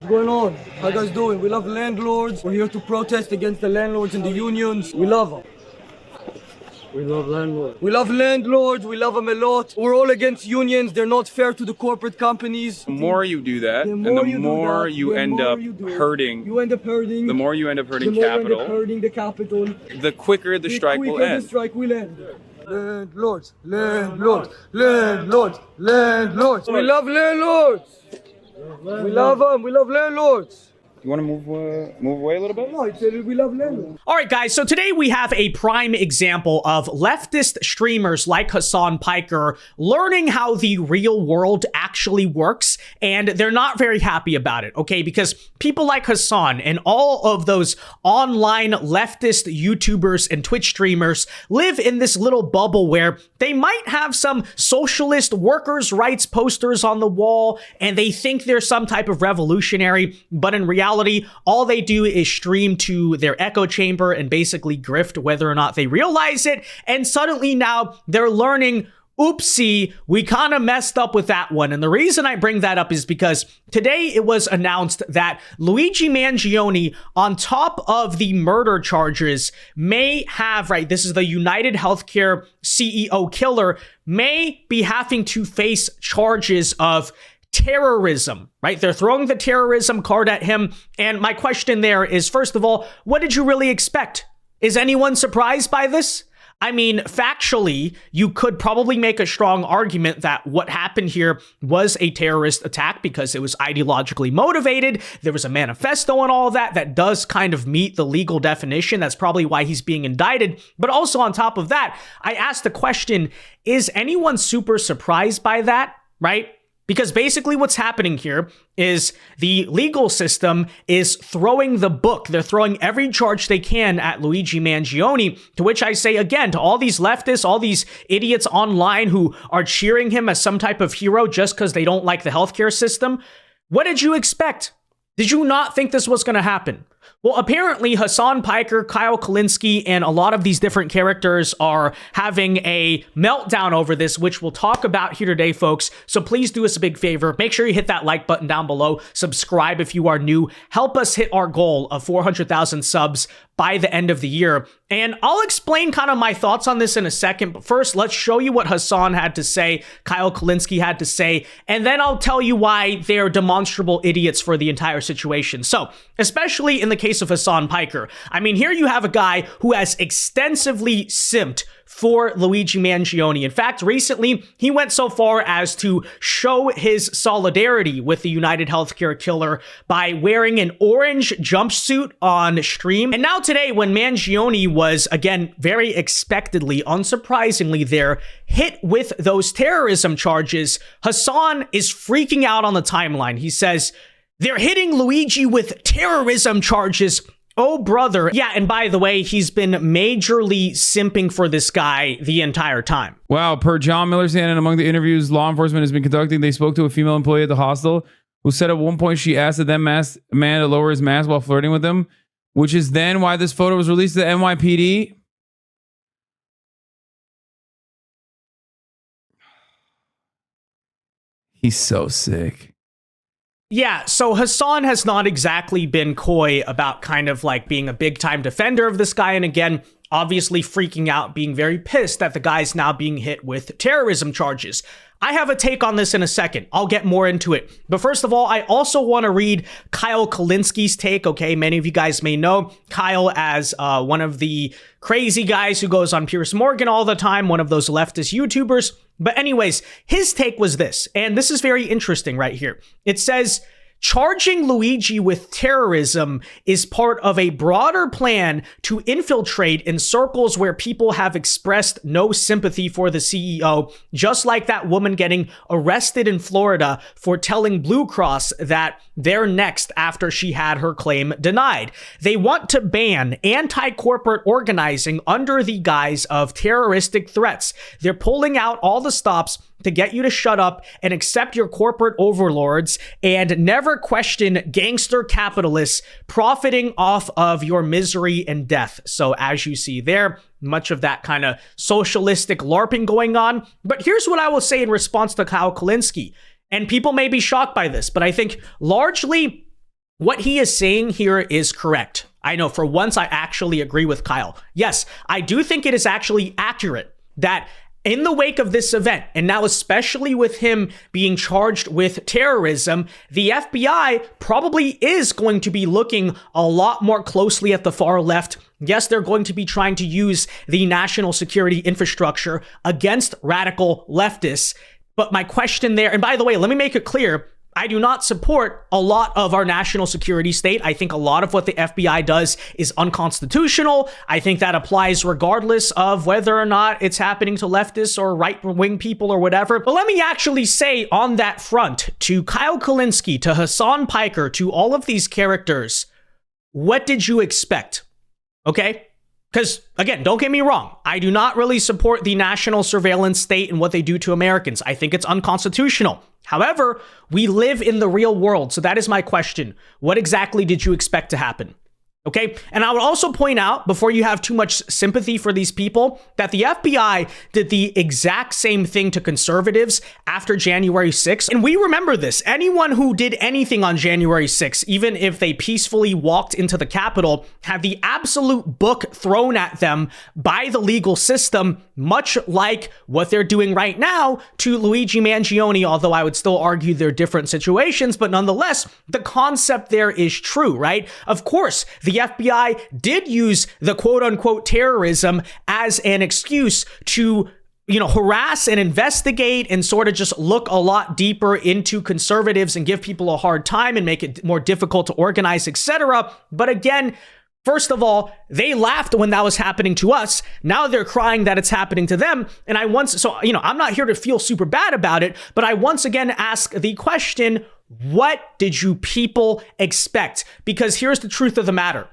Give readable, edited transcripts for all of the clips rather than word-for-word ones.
going on? How you guys doing? We love landlords. We're here to protest against the landlords and the unions. We love them. We love landlords. We love landlords. We love them a lot. We're all against unions. They're not fair to the corporate companies. The more you do that, and the more you end up hurting. You end up hurting. The more you end up hurting capital. capital. You end up hurting the capital. The quicker the strike will end. The strike will end. Landlords, landlords, landlords, landlords. We love landlords. We love them. We love landlords. You want to move away a little bit? No, it's we love landlords. All right, guys, so today we have a prime example of leftist streamers like Hasan Piker learning how the real world actually works, and they're not very happy about it, okay? Because people like Hasan and all of those online leftist YouTubers and Twitch streamers live in this little bubble where they might have some socialist workers' rights posters on the wall, and they think they're some type of revolutionary, but in reality, all they do is stream to their echo chamber and basically grift whether or not they realize it. And suddenly now they're learning, oopsie, we kind of messed up with that one. And the reason I bring that up is because today it was announced that Luigi Mangione, on top of the murder charges, may have, right, this is the United Healthcare CEO killer, may be having to face charges of terrorism, right? They're throwing the terrorism card at him. And my question there is, first of all, what did you really expect? Is anyone surprised by this? I mean, factually, you could probably make a strong argument that what happened here was a terrorist attack because it was ideologically motivated. There was a manifesto and all of that that does kind of meet the legal definition. That's probably why he's being indicted. But also on top of that, I asked the question, is anyone super surprised by that, right? Because basically what's happening here is the legal system is throwing the book. They're throwing every charge they can at Luigi Mangione, to which I say again, to all these leftists, all these idiots online who are cheering him as some type of hero just because they don't like the healthcare system. What did you expect? Did you not think this was going to happen? Well, apparently Hasan Piker, Kyle Kulinski, and a lot of these different characters are having a meltdown over this, which we'll talk about here today, folks. So please do us a big favor. Make sure you hit that like button down below. Subscribe if you are new. Help us hit our goal of 400,000 subs by the end of the year. And I'll explain kind of my thoughts on this in a second. But first, let's show you what Hasan had to say, Kyle Kulinski had to say, and then I'll tell you why they're demonstrable idiots for the entire situation. So, especially in the case of Hasan Piker, I mean, here you have a guy who has extensively simped for Luigi Mangione. In fact, recently, he went so far as to show his solidarity with the United Healthcare killer by wearing an orange jumpsuit on stream. And now today, when Mangione was, again, very expectedly, unsurprisingly there, hit with those terrorism charges, Hasan is freaking out on the timeline. He says, "They're hitting Luigi with terrorism charges. Oh, brother." Yeah, and by the way, he's been majorly simping for this guy the entire time. Wow, per John Miller's and among the interviews law enforcement has been conducting, they spoke to a female employee at the hostel who said at one point she asked the then masked man to lower his mask while flirting with him, which is then why this photo was released to the NYPD. He's so sick. Yeah, so Hasan has not exactly been coy about kind of like being a big time defender of this guy. And again, obviously freaking out, being very pissed that the guy's now being hit with terrorism charges. I have a take on this in a second. I'll get more into it. But first of all, I also want to read Kyle Kulinski's take, okay? Many of you guys may know Kyle as one of the crazy guys who goes on Piers Morgan all the time, one of those leftist YouTubers. But anyways, his take was this, and this is very interesting right here. It says, charging Luigi with terrorism is part of a broader plan to infiltrate in circles where people have expressed no sympathy for the CEO, just like that woman getting arrested in Florida for telling Blue Cross that they're next after she had her claim denied. They want to ban anti-corporate organizing under the guise of terroristic threats. They're pulling out all the stops to get you to shut up and accept your corporate overlords and never question gangster capitalists profiting off of your misery and death. So as you see there, much of that kind of socialistic LARPing going on. But here's what I will say in response to Kyle Kulinski. And people may be shocked by this, but I think largely What he is saying here is correct. I know for once I actually agree with Kyle. Yes, I do think it is actually accurate that in the wake of this event, and now especially with him being charged with terrorism, the FBI probably is going to be looking a lot more closely at the far left. Yes, they're going to be trying to use the national security infrastructure against radical leftists. But my question there, and by the way, let me make it clear, I do not support a lot of our national security state. I think a lot of what the FBI does is unconstitutional. I think that applies regardless of whether or not it's happening to leftists or right-wing people or whatever. But let me actually say on that front, to Kyle Kulinski, to Hasan Piker, to all of these characters, what did you expect? Okay? Because, again, don't get me wrong. I do not really support the national surveillance state and what they do to Americans. I think it's unconstitutional. However, we live in the real world. So that is my question. What exactly did you expect to happen? Okay. And I would also point out, before you have too much sympathy for these people, that the FBI did the exact same thing to conservatives after January 6th. And we remember this. Anyone who did anything on January 6th, even if they peacefully walked into the Capitol, had the absolute book thrown at them by the legal system, much like what they're doing right now to Luigi Mangione, although I would still argue they're different situations. But nonetheless, the concept there is true, right? Of course, the FBI did use the quote unquote terrorism as an excuse to, harass and investigate and sort of just look a lot deeper into conservatives and give people a hard time and make it more difficult to organize, etc. But again, first of all, they laughed when that was happening to us. Now they're crying that it's happening to them. And I'm not here to feel super bad about it, but I once again ask the question, what did you people expect? Because here's the truth of the matter.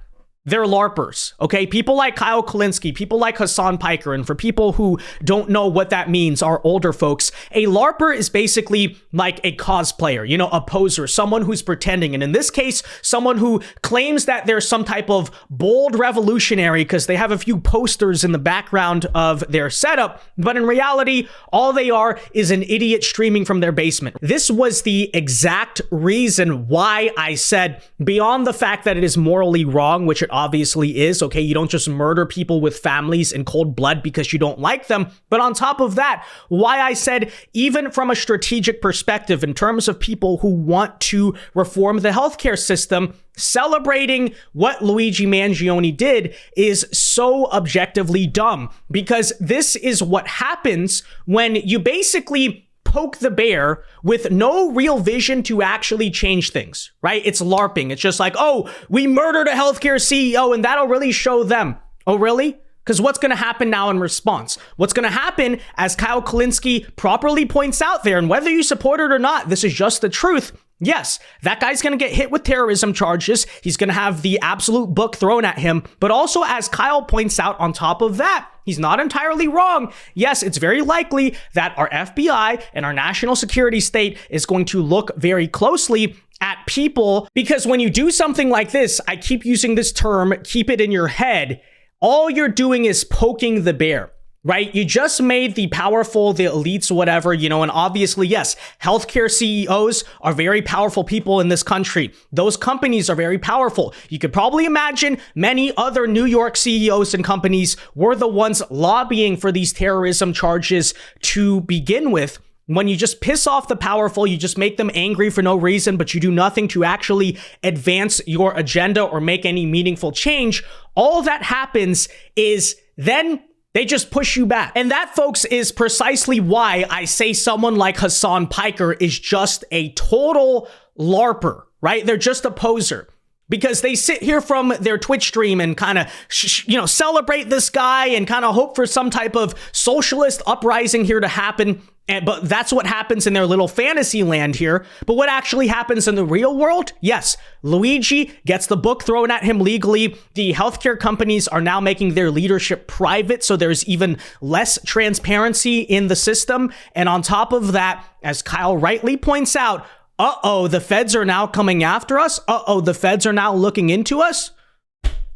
They're LARPers, okay? People like Kyle Kulinski, people like Hasan Piker, and for people who don't know what that means, are older folks, a LARPer is basically like a cosplayer, a poser, someone who's pretending. And in this case, someone who claims that they're some type of bold revolutionary because they have a few posters in the background of their setup. But in reality, all they are is an idiot streaming from their basement. This was the exact reason why I said, beyond the fact that it is morally wrong, which it obviously is, okay? You don't just murder people with families in cold blood because you don't like them. But on top of that, why I said, even from a strategic perspective, in terms of people who want to reform the healthcare system, celebrating what Luigi Mangione did is so objectively dumb, because this is what happens when you basically poke the bear with no real vision to actually change things, right? It's LARPing. It's just like, oh, we murdered a healthcare CEO and that'll really show them. Oh, really? Because what's going to happen now in response? What's going to happen, as Kyle Kulinski properly points out there, and whether you support it or not, this is just the truth. Yes, that guy's going to get hit with terrorism charges. He's going to have the absolute book thrown at him. But also, as Kyle points out on top of that, he's not entirely wrong. Yes, it's very likely that our FBI and our national security state is going to look very closely at people, because when you do something like this, I keep using this term, keep it in your head, all you're doing is poking the bear. Right? You just made the powerful, the elites, whatever, and obviously, yes, healthcare CEOs are very powerful people in this country. Those companies are very powerful. You could probably imagine many other New York CEOs and companies were the ones lobbying for these terrorism charges to begin with. When you just piss off the powerful, you just make them angry for no reason, but you do nothing to actually advance your agenda or make any meaningful change, all that happens is then they just push you back. And that, folks, is precisely why I say someone like Hasan Piker is just a total LARPer, right? They're just a poser. Because they sit here from their Twitch stream and kind of, celebrate this guy and kind of hope for some type of socialist uprising here to happen. But that's what happens in their little fantasy land here. But what actually happens in the real world? Yes, Luigi gets the book thrown at him legally. The healthcare companies are now making their leadership private, so there's even less transparency in the system. And on top of that, as Kyle rightly points out, the feds are now coming after us. The feds are now looking into us.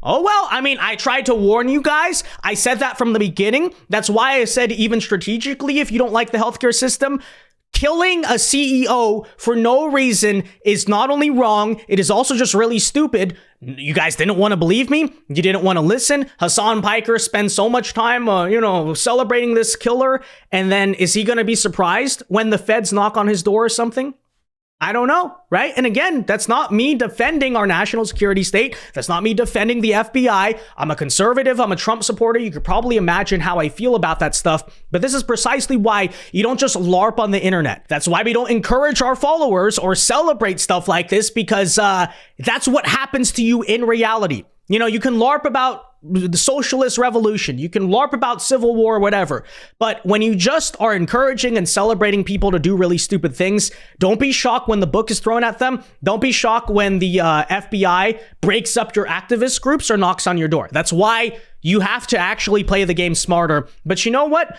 Oh, well, I tried to warn you guys. I said that from the beginning. That's why I said, even strategically, if you don't like the healthcare system, killing a CEO for no reason is not only wrong, it is also just really stupid. You guys didn't want to believe me? You didn't want to listen? Hasan Piker spends so much time, celebrating this killer, and then is he going to be surprised when the feds knock on his door or something? I don't know, right? And again, that's not me defending our national security state. That's not me defending the FBI. I'm a conservative. I'm a Trump supporter. You could probably imagine how I feel about that stuff. But this is precisely why you don't just LARP on the internet. That's why we don't encourage our followers or celebrate stuff like this, because that's what happens to you in reality. You know, you can LARP about the socialist revolution. You can LARP about civil war, whatever. But when you just are encouraging and celebrating people to do really stupid things, don't be shocked when the book is thrown at them. Don't be shocked when the FBI breaks up your activist groups or knocks on your door. That's why you have to actually play the game smarter. But you know what?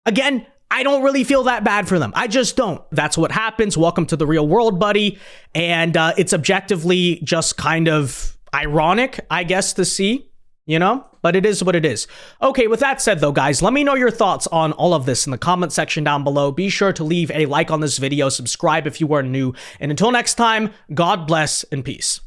Again, I don't really feel that bad for them. I just don't. That's what happens. Welcome to the real world, buddy. And it's objectively just kind of ironic, I guess, to see. But it is what it is. Okay, with that said, though, guys, let me know your thoughts on all of this in the comment section down below. Be sure to leave a like on this video, subscribe if you are new, and until next time, God bless and peace.